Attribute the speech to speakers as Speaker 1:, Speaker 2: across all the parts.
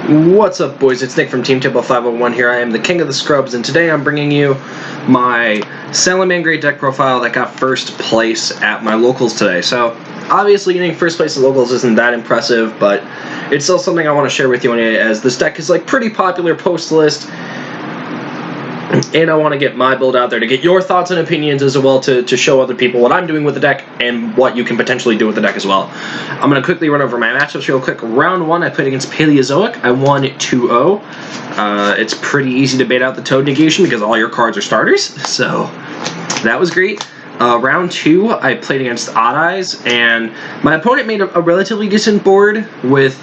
Speaker 1: What's up, boys? It's Nick from Team Table 501 here. I am the king of the scrubs, and today I'm bringing you my Salamangreat deck profile that got first place at my locals today. So, obviously getting first place at locals isn't that impressive, but it's still something I want to share with you anyway, as this deck is like pretty popular post-list, and I want to get my build out there to get your thoughts and opinions as well, to show other people what I'm doing with the deck and what you can potentially do with the deck as well. I'm going to quickly run over my matchups real quick. Round 1, I played against Paleozoic. I won 2-0. It's pretty easy to bait out the Toad negation because all your cards are starters, so that was great. Round 2, I played against Odd Eyes, and my opponent made a relatively decent board with,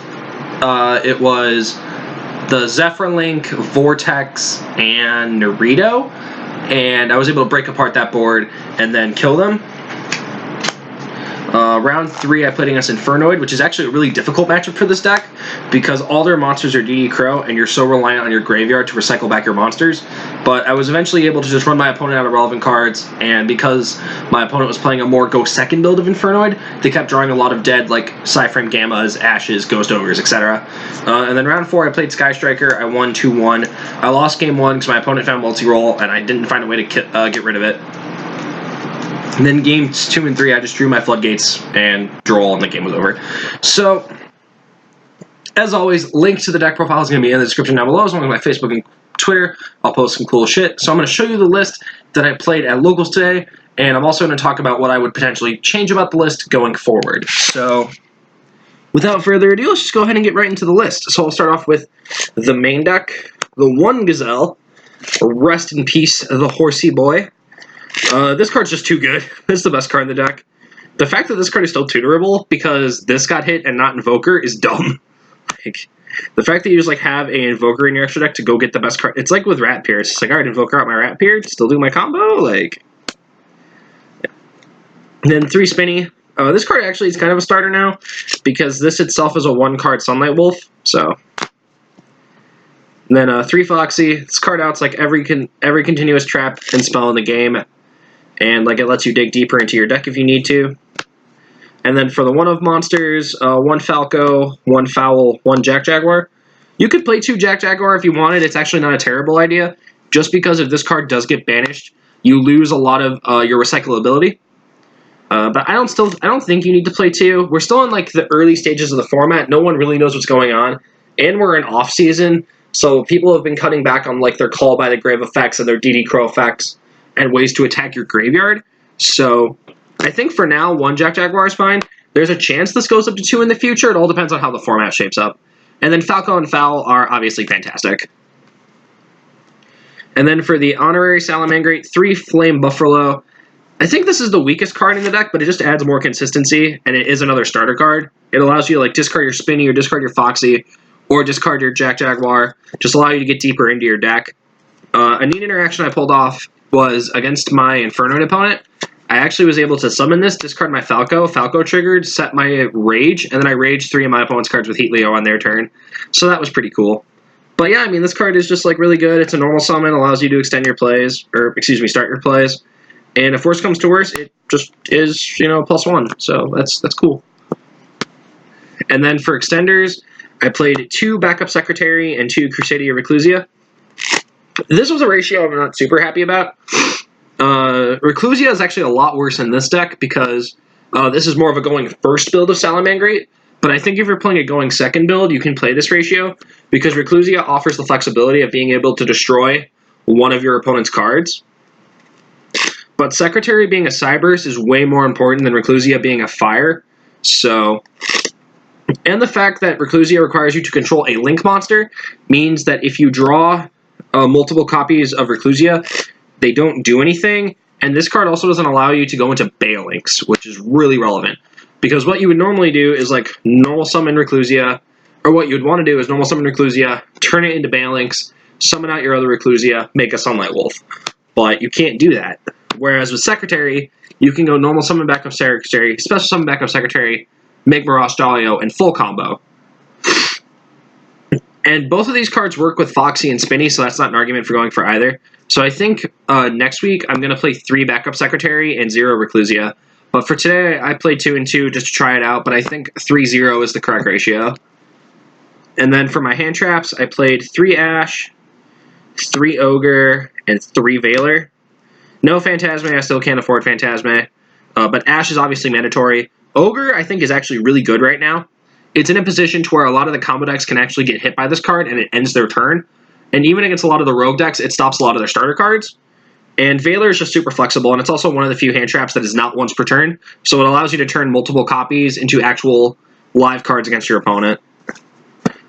Speaker 1: it was the Zephyrlink, Vortex, and Naruto, and I was able to break apart that board and then kill them. Round 3, I played against Infernoid, which is actually a really difficult matchup for this deck because all their monsters are DD Crow, and you're so reliant on your graveyard to recycle back your monsters. But I was eventually able to just run my opponent out of relevant cards, and because my opponent was playing a more Go Second build of Infernoid, they kept drawing a lot of dead, like Psyframe Gammas, Ashes, Ghost Ogres, etc. And then round 4, I played Sky Striker. I won 2-1. I lost game 1 because my opponent found multi-roll, and I didn't find a way to get rid of it. And then games 2 and 3, I just drew my floodgates and draw, and the game was over. So, as always, link to the deck profile is going to be in the description down below, as well as my Facebook and Twitter. I'll post some cool shit. So I'm going to show you the list that I played at locals today, and I'm also going to talk about what I would potentially change about the list going forward. So, without further ado, let's just go ahead and get right into the list. So I'll start off with the main deck, the one Gazelle, rest in peace, the horsey boy. This card's just too good. This is the best card in the deck. The fact that this card is still tutorable because this got hit and not Invoker is dumb. Like, the fact that you just like have an Invoker in your extra deck to go get the best card. It's like with Rat Pierce. It's like, alright, Invoker out my Rat Pierce, still do my combo? Like, yeah. And then 3 Spinny. This card actually is kind of a starter now because this itself is a 1-card Sunlight Wolf, so. And then 3 Foxy. This card outs like every continuous trap and spell in the game. And like it lets you dig deeper into your deck if you need to. And then for the one-of monsters, 1 Falco, 1 Fowl, 1 Jack Jaguar. You could play 2 Jack Jaguar if you wanted. It's actually not a terrible idea. Just because if this card does get banished, you lose a lot of your recyclability. But I don't think you need to play 2. We're still in like the early stages of the format. No one really knows what's going on, and we're in off season, so people have been cutting back on like their Call by the Grave effects and their DD Crow effects and ways to attack your graveyard. So I think for now, 1 Jack Jaguar is fine. There's a chance this goes up to 2 in the future. It all depends on how the format shapes up. And then Falco and Fowl are obviously fantastic. And then for the honorary Salamangreat, 3 Flame Buffalo. I think this is the weakest card in the deck, but it just adds more consistency, and it is another starter card. It allows you to like discard your Spinny or discard your Foxy or discard your Jack Jaguar. Just allow you to get deeper into your deck. A neat interaction I pulled off was against my Infernoid opponent. I actually was able to summon this, discard my Falco. Falco triggered, set my Rage, and then I raged 3 of my opponent's cards with Heat Leo on their turn. So that was pretty cool. But yeah, I mean, this card is just like really good. It's a normal summon, allows you to extend your plays, or excuse me, start your plays. And if worse comes to worse, it just is, you know, +1. So that's cool. And then for extenders, I played 2 Backup Secretary and 2 Crusadia Reclusia. This was a ratio I'm not super happy about. Reclusia is actually a lot worse in this deck because this is more of a going first build of Salamangreat. But I think if you're playing a going second build, you can play this ratio because Reclusia offers the flexibility of being able to destroy one of your opponent's cards. But Secretary being a Cyburst is way more important than Reclusia being a fire. So, and the fact that Reclusia requires you to control a Link monster means that if you draw multiple copies of Reclusia, they don't do anything, and this card also doesn't allow you to go into Balinks, which is really relevant. Because what you would normally do is like normal summon Reclusia, or what you would want to do is normal summon Reclusia, turn it into Balinks, summon out your other Reclusia, make a Sunlight Wolf. But you can't do that. Whereas with Secretary, you can go normal summon backup Secretary, special summon backup Secretary, make Mirage Dahlia, and full combo. And both of these cards work with Foxy and Spinny, so that's not an argument for going for either. So I think next week I'm going to play 3 Backup Secretary and 0 Reclusia. But for today, I played 2 and 2 just to try it out, but I think 3-0 is the correct ratio. And then for my hand traps, I played 3 Ash, 3 Ogre, and 3 Veiler. No Phantasme, I still can't afford Phantasme. But Ash is obviously mandatory. Ogre, I think, is actually really good right now. It's in a position to where a lot of the combo decks can actually get hit by this card, and it ends their turn. And even against a lot of the rogue decks, it stops a lot of their starter cards. And Veiler is just super flexible, and it's also one of the few hand traps that is not once per turn. So it allows you to turn multiple copies into actual live cards against your opponent.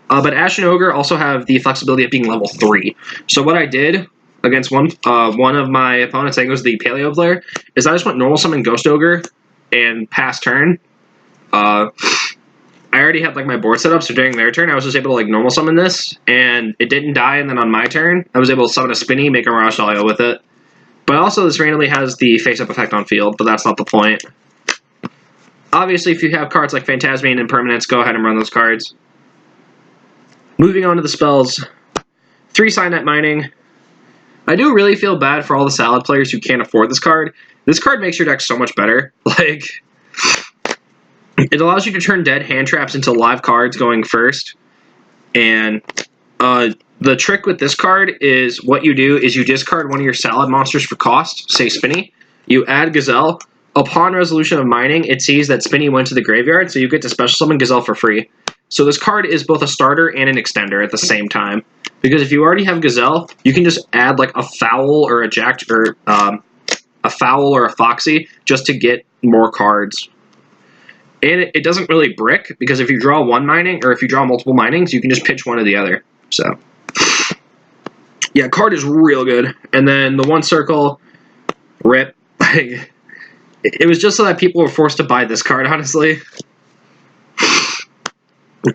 Speaker 1: But Ash and Ogre also have the flexibility of being level 3. So what I did against one of my opponents, I think it was the Paleo player, is I just went normal summon Ghost Ogre and pass turn. I already had like my board set up, so during their turn, I was just able to like normal summon this, and it didn't die. And then on my turn, I was able to summon a Spinny, make a Mirage Dahlia with it. But also, this randomly has the face-up effect on field, but that's not the point. Obviously, if you have cards like Phantasme and Impermanence, go ahead and run those cards. Moving on to the spells. 3 Signet Mining. I do really feel bad for all the Salad players who can't afford this card. This card makes your deck so much better. Like, it allows you to turn dead hand traps into live cards going first. And the trick with this card is what you do is you discard one of your Salad monsters for cost, say Spinny. You add Gazelle. Upon resolution of mining, it sees that Spinny went to the graveyard, so you get to special summon Gazelle for free. So this card is both a starter and an extender at the same time. Because if you already have Gazelle, you can just add like a Foul or a Jack or a Foul or a Foxy just to get more cards. And it doesn't really brick, because if you draw one mining, or if you draw multiple minings, you can just pitch one or the other. So, yeah, card is real good. And then the 1 Circle, rip. It was just so that people were forced to buy this card, honestly.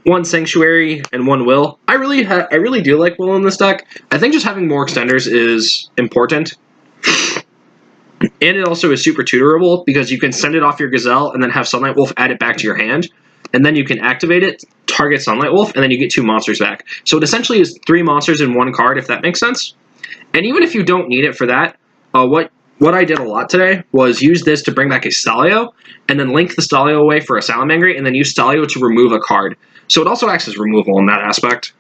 Speaker 1: 1 Sanctuary and 1 Will. I really do like Will in this deck. I think just having more extenders is important. And it also is super tutorable, because you can send it off your Gazelle and then have Sunlight Wolf add it back to your hand. And then you can activate it, target Sunlight Wolf, and then you get 2 monsters back. So it essentially is 3 monsters in 1 card, if that makes sense. And even if you don't need it for that, what I did a lot today was use this to bring back a Stalio, and then link the Stalio away for a Salamangreat, and then use Stalio to remove a card. So it also acts as removal in that aspect.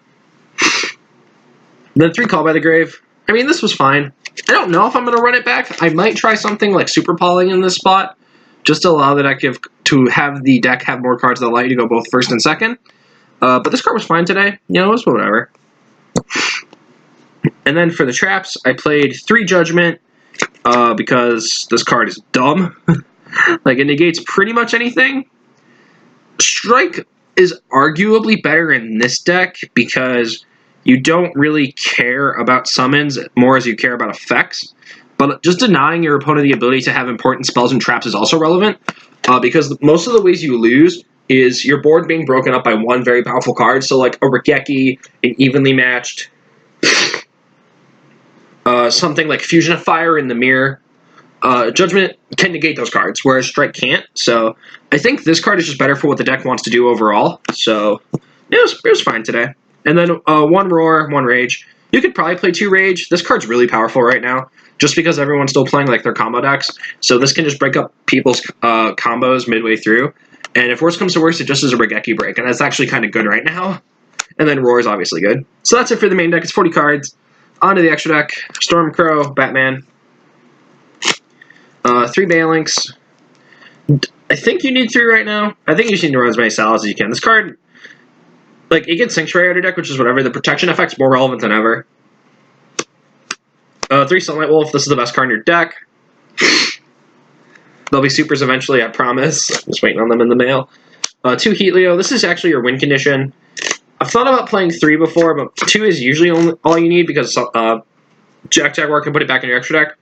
Speaker 1: Then 3 Call by the Grave. I mean, this was fine. I don't know if I'm going to run it back. I might try something like Super Polling in this spot, just to allow the deck to have the deck have more cards that allow you to go both first and second. But this card was fine today. You know, it was whatever. And then for the traps, I played 3 Judgment, because this card is dumb. Like, it negates pretty much anything. Strike is arguably better in this deck, because you don't really care about summons more as you care about effects. But just denying your opponent the ability to have important spells and traps is also relevant, because most of the ways you lose is your board being broken up by 1 very powerful card. So like a Regeki, an evenly matched, something like Fusion of Fire in the Mirror. Judgment can negate those cards, whereas Strike can't. So I think this card is just better for what the deck wants to do overall. So it was fine today. And then 1 Roar, 1 Rage. You could probably play 2 Rage. This card's really powerful right now, just because everyone's still playing like their combo decks. So this can just break up people's combos midway through. And if worse comes to worse, it just is a Regeki break, and that's actually kind of good right now. And then Roar is obviously good. So that's it for the main deck. It's 40 cards. On to the extra deck. Stormcrow, Batman. 3 Balinks. I think you need 3 right now. I think you just need to run as many Salads as you can. This card, like, it gets Sanctuary out of your deck, which is whatever. The protection effect's more relevant than ever. 3 Sunlight Wolf. This is the best card in your deck. There'll be supers eventually, I promise. Just waiting on them in the mail. 2 Heatleo. This is actually your win condition. I've thought about playing 3 before, but 2 is usually all you need, because Jaguar can put it back in your extra deck.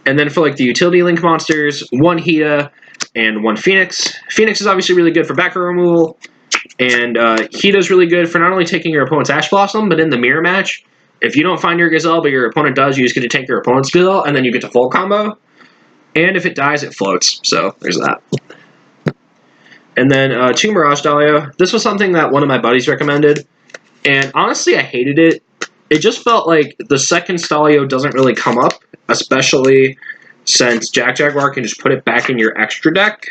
Speaker 1: And then for like the utility link monsters, 1 Hita and 1 Phoenix. Phoenix is obviously really good for back row removal, and Hita is really good for not only taking your opponent's Ash Blossom, but in the mirror match, if you don't find your Gazelle, but your opponent does, you just get to take your opponent's Gazelle, and then you get to full combo. And if it dies, it floats. So there's that. And then 2 Mirage Dahlia. This was something that one of my buddies recommended, and honestly, I hated it. It just felt like the second Stalio doesn't really come up, especially since Jaguar can just put it back in your extra deck.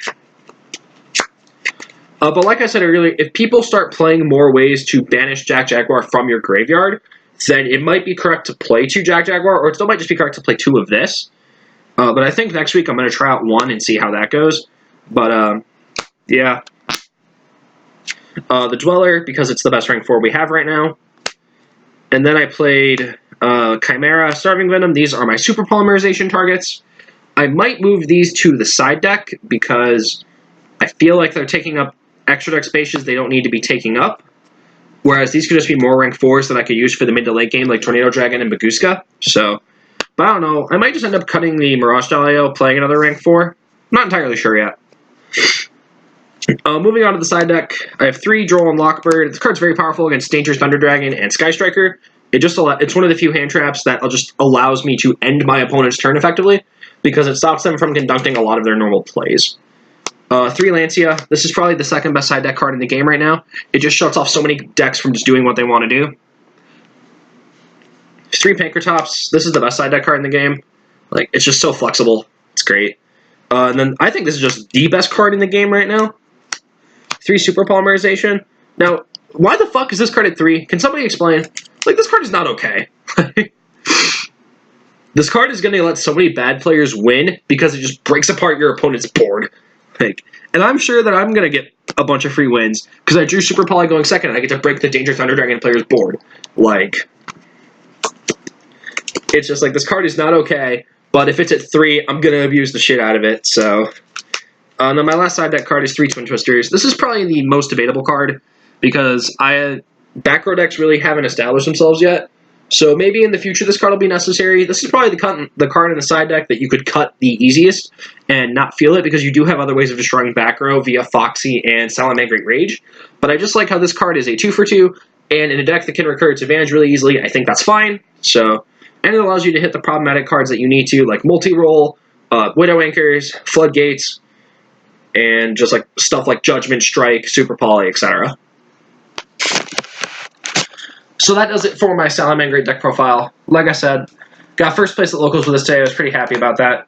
Speaker 1: But like I said earlier, if people start playing more ways to banish Jack Jaguar from your graveyard, then it might be correct to play 2 Jack Jaguar, or it still might just be correct to play 2 of this. But I think next week I'm going to try out 1 and see how that goes. But, yeah. The Dweller, because it's the best rank 4 we have right now. And then I played Chimera, Starving Venom. These are my super polymerization targets. I might move these to the side deck because I feel like they're taking up extra deck spaces they don't need to be taking up. Whereas these could just be more rank 4s that I could use for the mid to late game, like Tornado Dragon and Baguska. So, but I don't know. I might just end up cutting the Mirage Dalio, playing another rank 4. Not entirely sure yet. Moving on to the side deck, I have 3 Droll and Lockbird. This card's very powerful against Dangerous Thunder Dragon and Sky Striker. It's one of the few hand traps that just allows me to end my opponent's turn effectively, because it stops them from conducting a lot of their normal plays. 3 Lancia. This is probably the second best side deck card in the game right now. It just shuts off so many decks from just doing what they want to do. 3 Pankratops. This is the best side deck card in the game. Like, it's just so flexible. It's great. And then I think this is just the best card in the game right now. 3 Super Polymerization. Now, why the fuck is this card at 3? Can somebody explain? Like, this card is not okay. This card is going to let so many bad players win because it just breaks apart your opponent's board. Like, and I'm sure that I'm going to get a bunch of free wins because I drew Super Poly going second and I get to break the Dangerous Thunder Dragon player's board. Like, it's just like, this card is not okay, but if it's at 3, I'm going to abuse the shit out of it, so... then my last side deck card is 3 Twin Twisters. This is probably the most debatable card because back row decks really haven't established themselves yet. So maybe in the future this card will be necessary. This is probably the card in the side deck that you could cut the easiest and not feel it because you do have other ways of destroying back row via Foxy and Salamangreat Rage. But I just like how this card is a 2-for-2 and in a deck that can recur its advantage really easily. I think that's fine. So, and it allows you to hit the problematic cards that you need to, like Multi-Roll, Widow Anchors, Floodgates, and just like stuff like Judgment Strike, Super Poly, etc. So that does it for my Salamangreat deck profile. Like I said, got first place at Locals with this today. I was pretty happy about that.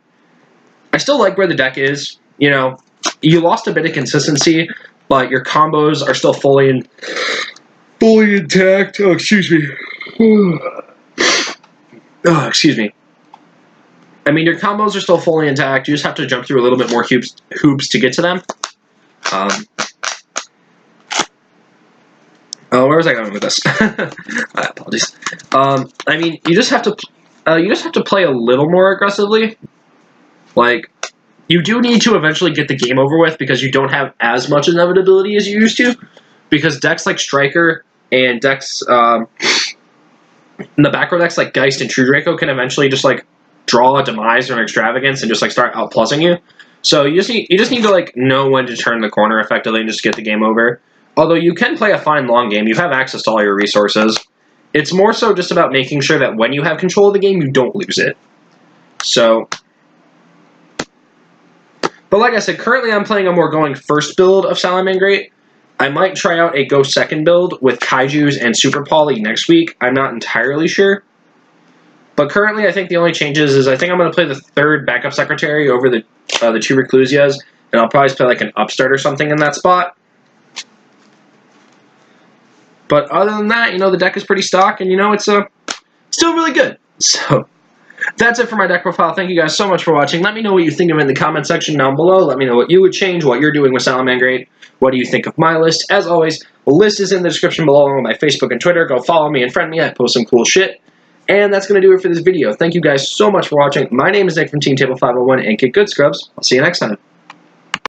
Speaker 1: I still like where the deck is. You know, you lost a bit of consistency, but your combos are still fully intact. Oh, excuse me. Oh, excuse me. I mean, your combos are still fully intact. You just have to jump through a little bit more hoops to get to them. Where was I going with this? My apologies. I mean, you just have to play a little more aggressively. Like, you do need to eventually get the game over with because you don't have as much inevitability as you used to. Because decks like Striker and decks, in the back row decks like Geist and True Draco can eventually just like draw a Demise or an Extravagance and just like start outplussing you. So you just need to like know when to turn the corner effectively and just get the game over. Although you can play a fine long game, you have access to all your resources. It's more so just about making sure that when you have control of the game, you don't lose it. So, but like I said, currently I'm playing a more going first build of Salamangreat. I might try out a go second build with Kaijus and Super Poly next week. I'm not entirely sure. But currently, I think the only changes is I think I'm going to play the 3rd backup secretary over the 2 Reclusias, and I'll probably play like an upstart or something in that spot. But other than that, you know, the deck is pretty stock, and you know, it's still really good. So that's it for my deck profile. Thank you guys so much for watching. Let me know what you think of it in the comment section down below. Let me know what you would change, what you're doing with Salamangreat. What do you think of my list? As always, the list is in the description below along with my Facebook and Twitter. Go follow me and friend me. I post some cool shit. And that's going to do it for this video. Thank you guys so much for watching. My name is Nick from Team Table 501, and get good, scrubs. I'll see you next time.